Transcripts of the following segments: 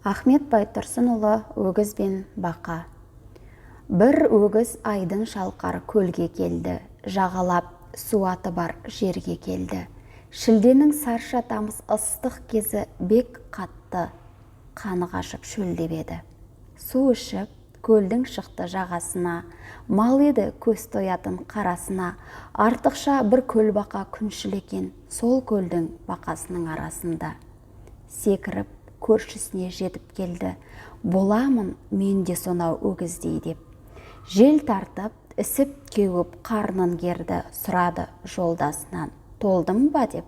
Ахмет Байтұрсынұлы өгіз бен бақа. Бір өгіз айдын шалқар көлге келді, жағалап суаты бар жерге келді. Шілденің сарша тамыз ыстық кезі бек қатты, қаны қашып шөлдеп еді. Су ішіп, көлдің шықты жағасына, мал еді көз тоятын қарасына. Артықша бір көл бақа күншіл екен, сол көлдің бақасының арасында. Секіріп, көршісіне жетіп келді, боламын мен де сонау өгіздей деп. Жел тартып, ісіп кеуіп қарнын керді, сұрады жолдасынан, толдым ба деп.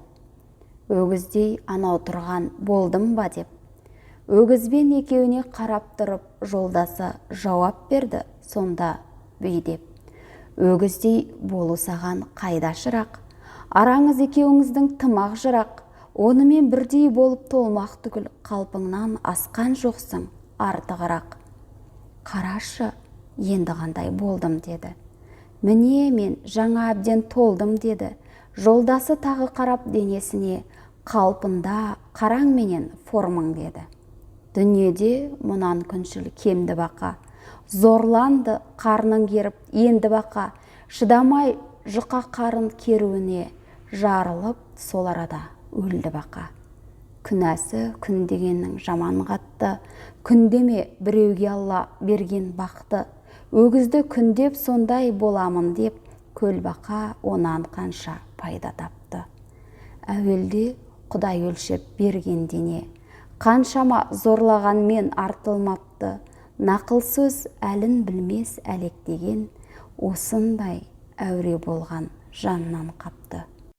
Өгіздей анау тұрған болдым ба деп. Өгізбен екеуіне қарап тұрып, жолдасы жауап берді, сонда бүй деп. Өгіздей болу саған қайда шырақ, араңыз екеуіңіздің тымақ жырақ. Онымен бірдей болып толмақ түгіл, қалпыңнан асқан жоқсың артығырақ. Қарашы, енді қандай болдым деді. Міне мен жаңа әбден толдым деді. Жолдасы тағы қарап денесіне, қалпында қараң менен формың деді. Дүниеде мұнан күншіл кемді бақа. Зорланды қарның керіп енді бақа. Шыдамай жұқа қарын керуіне, жарылып сол арада өлді бақа. Күнәсі күн дегеннің жаман қатты, күндеме біреуге Алла берген бақты. Өгізді күндеп сондай боламын деп, көл бақа онан қанша пайда тапты. Әуелде Құдай өлшеп берген дене, қаншама зорлаған мен артылмапты. Нақыл сөз әлін білмес әлек деген, осындай әуре болған жаннан қапты.